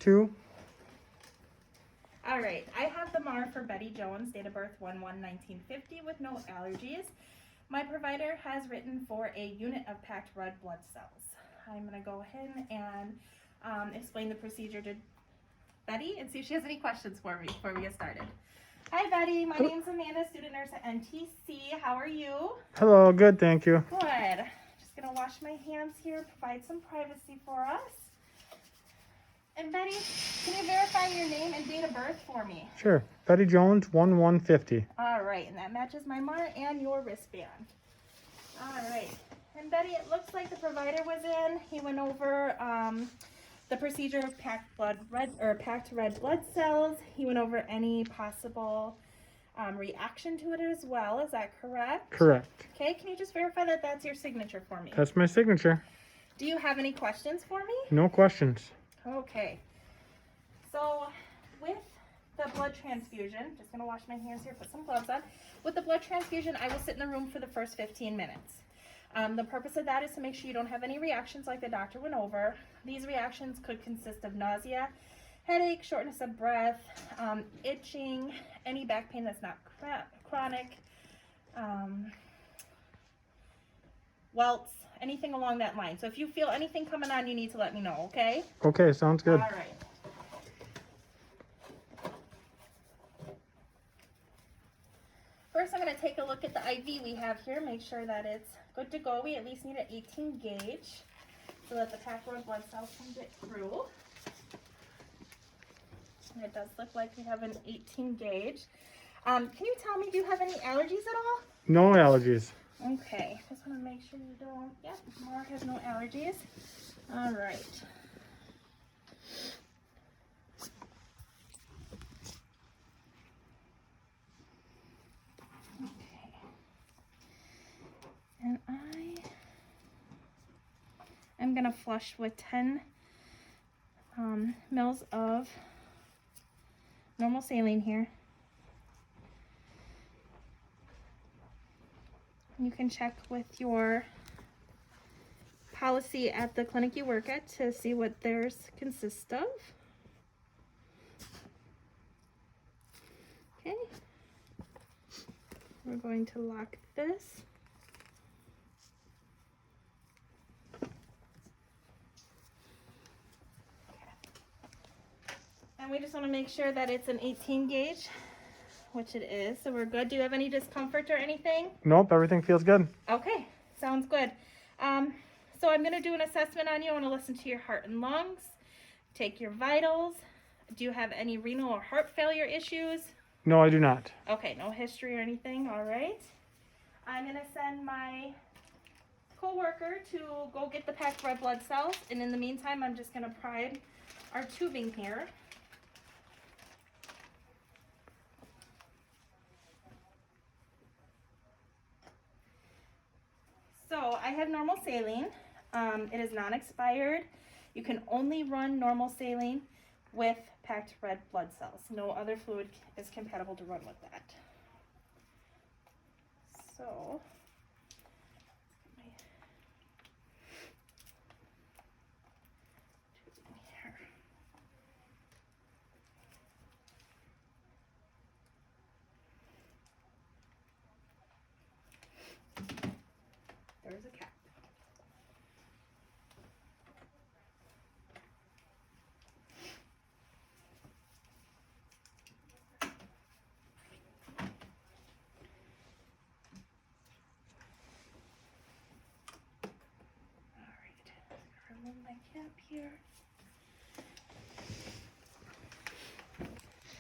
2. All right, I have the MAR for Betty Jones, date of birth 1/1/1950, with no allergies. My provider has written for a unit of packed red blood cells. I'm going to go ahead and explain the procedure to Betty and see if she has any questions for me before we get started. Hi Betty, my name's Amanda, student nurse at NTC. How are you? Hello, good, thank you. Good. Just going to wash my hands here, provide some privacy for us. And Betty, can you verify your name and date of birth for me? Sure. Betty Jones, 1/1/50. All right, and that matches my MAR and your wristband. All right, and Betty, it looks like the provider was in. He went over the procedure of packed red blood cells. He went over any possible reaction to it as well. Is that correct? Correct. Okay, can you just verify that that's your signature for me? That's my signature. Do you have any questions for me? No questions. Okay, so with the blood transfusion, just gonna wash my hands here, put some gloves on. With the blood transfusion, I will sit in the room for the first 15 minutes. The purpose of that is to make sure you don't have any reactions like the doctor went over. These reactions could consist of nausea, headache, shortness of breath, itching, any back pain that's not chronic, welts, anything along that line. So if you feel anything coming on, you need to let me know, okay? Okay, sounds good. All right. First, I'm going to take a look at the IV we have here, make sure that it's good to go. We at least need an 18 gauge so that the packed red blood cells can get through. And it does look like we have an 18 gauge. Can you tell me, do you have any allergies at all? No allergies. Okay, just want to make sure you don't. Yep, Mark has no allergies. All right. Okay. And I'm going to flush with 10 mils of normal saline here. You can check with your policy at the clinic you work at to see what theirs consist of. Okay. We're going to lock this. And we just want to make sure that it's an 18 gauge. Which it is, so we're good. Do you have any discomfort or anything? Nope, everything feels good. Okay, sounds good. So I'm going to do an assessment on you. I want to listen to your heart and lungs, take your vitals. Do you have any renal or heart failure issues? No, I do not. Okay, no history or anything. All right. I'm going to send my co-worker to go get the packed red blood cells, and in the meantime, I'm just going to pry our tubing here. So I have normal saline. It is non-expired. You can only run normal saline with packed red blood cells. No other fluid is compatible to run with that. So there's a cap. All right, remove my cap here.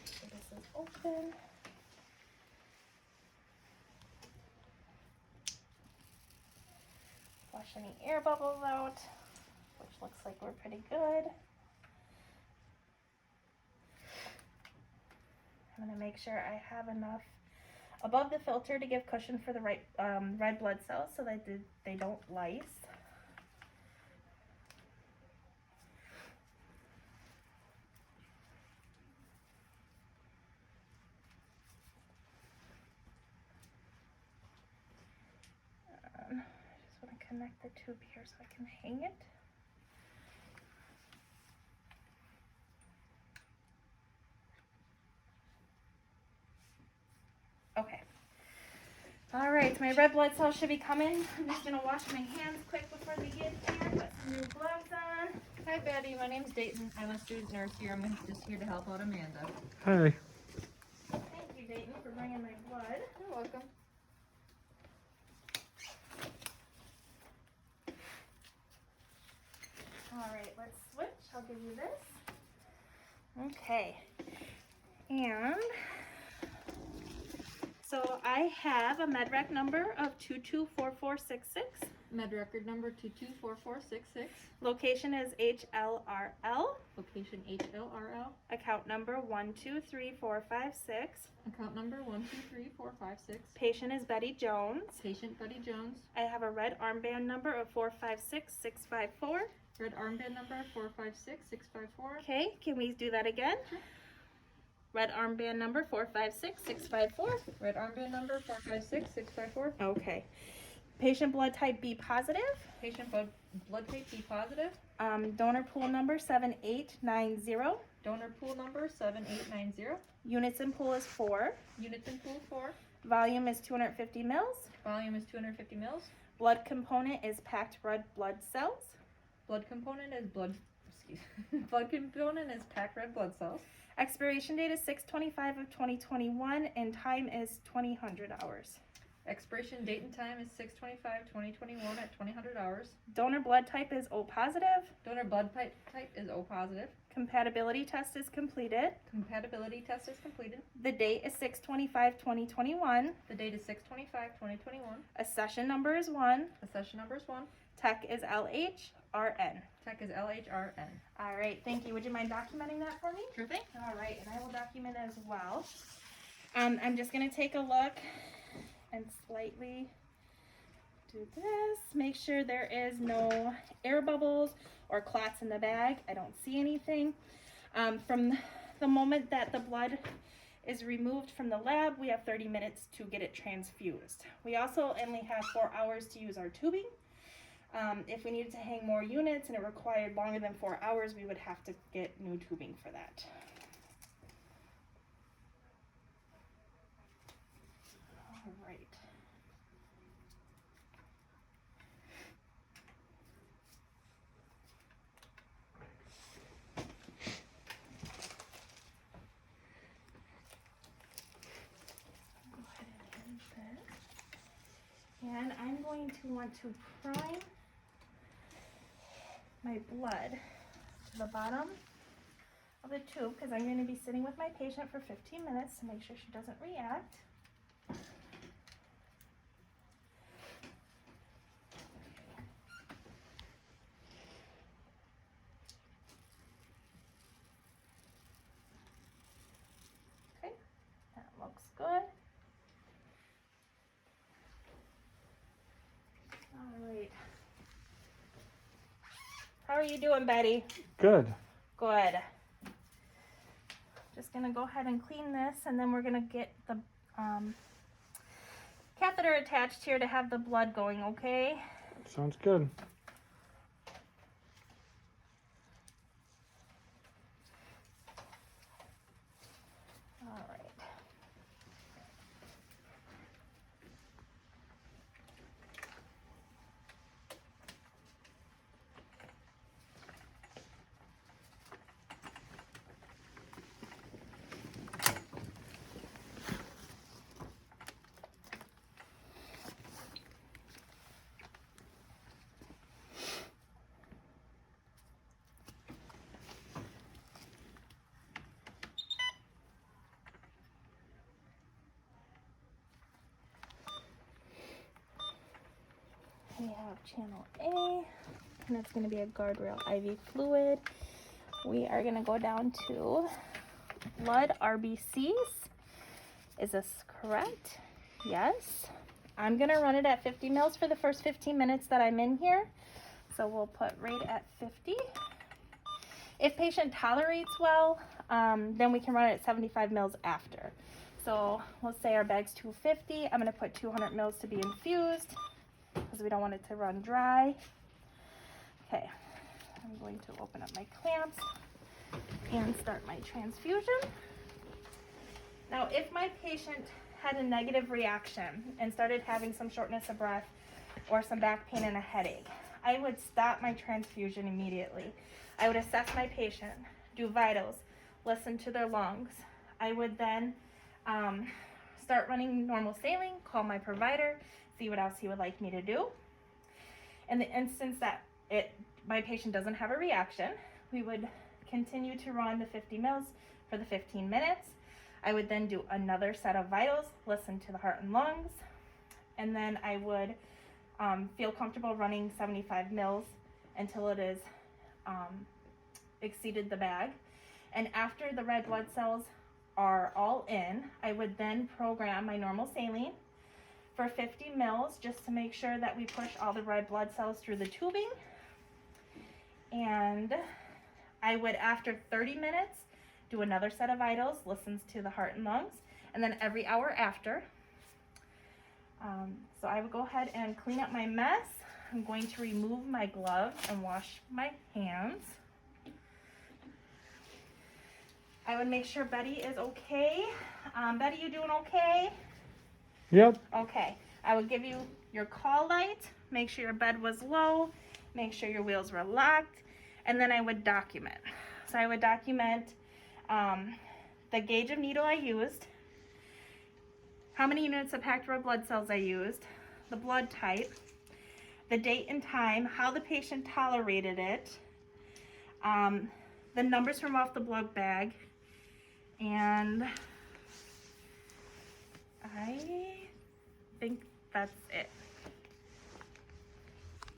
So this is open. Flush any air bubbles out, which looks like we're pretty good. I'm going to make sure I have enough above the filter to give cushion for the red blood cells so that they don't lyse. Connect the tube here so I can hang it. All right, my red blood cells should be coming. I'm just gonna wash my hands quick before they get here. Put some new gloves on. Hi Betty, my name's Dayton. I'm a student nurse here. I'm just here to help out Amanda. Hi. Thank you, Dayton, for bringing my blood. You're welcome. All right, let's switch. I'll give you this. Okay. And so I have a med rec number of 224466. Med record number 224466. Location is HLRL. Location HLRL. Account number 123456. Account number 123456. Patient is Betty Jones. Patient Betty Jones. I have a red armband number of 456654. Red armband number 456654. Okay, can we do that again? Sure. Red armband number 456654. Red armband number 456654. Okay. Patient blood type B positive. Patient blood type B positive. Donor pool number 7890. Donor pool number 7890. Units in pool is 4. Units in pool 4. Volume is 250 mils. Volume is 250 mils. Blood component is packed red blood cells. Blood component is packed red blood cells. Expiration date is 6/25 of 2021 and time is 2000 hours. Expiration date and time is 6/25/2021 at 2000 hours. Donor blood type is O positive. Donor blood type is O positive. Compatibility test is completed. Compatibility test is completed. The date is 6/25/2021. The date is 6/25/2021. Accession number is 1. Accession number is 1. Tech is LHRN. Tech is LHRN. All right, thank you. Would you mind documenting that for me? Sure thing. All right, and I will document as well. I'm just gonna take a look and slightly do this. Make sure there is no air bubbles or clots in the bag. I don't see anything. From the moment that the blood is removed from the lab, we have 30 minutes to get it transfused. We also only have 4 hours to use our tubing. If we needed to hang more units and it required longer than 4 hours, we would have to get new tubing for that. All right. Go ahead and hit this. And I'm going to want to prime my blood to the bottom of the tube because I'm going to be sitting with my patient for 15 minutes to make sure she doesn't react. Okay, that looks good. All right. How are you doing, Betty? Good. Good. Just gonna go ahead and clean this, and then we're gonna get the catheter attached here to have the blood going, okay? Sounds good. All right. We have channel A, and it's going to be a guardrail IV fluid. We are going to go down to blood RBCs. Is this correct? Yes. I'm going to run it at 50 mils for the first 15 minutes that I'm in here. So we'll put right at 50. If patient tolerates well, then we can run it at 75 mils after. So let's say our bag's 250. I'm going to put 200 mils to be infused, because we don't want it to run dry. Okay, I'm going to open up my clamps and start my transfusion. Now, if my patient had a negative reaction and started having some shortness of breath or some back pain and a headache, I would stop my transfusion immediately. I would assess my patient, do vitals, listen to their lungs. I would then start running normal saline, call my provider, see what else he would like me to do. In the instance that my patient doesn't have a reaction, we would continue to run the 50 mils for the 15 minutes. I would then do another set of vitals, listen to the heart and lungs, and then I would feel comfortable running 75 mils until it is exceeded the bag. And after the red blood cells are all in, I would then program my normal saline for 50 mils just to make sure that we push all the red blood cells through the tubing. And I would, after 30 minutes, do another set of vitals, listens to the heart and lungs, and then every hour after. So I would go ahead and clean up my mess. I'm going to remove my glove and wash my hands. I would make sure Betty is okay. Betty, you doing okay? Yep. Okay. I would give you your call light, make sure your bed was low, make sure your wheels were locked, and then I would document. So I would document the gauge of needle I used, how many units of packed red blood cells I used, the blood type, the date and time, how the patient tolerated it, the numbers from off the blood bag, and I think that's it.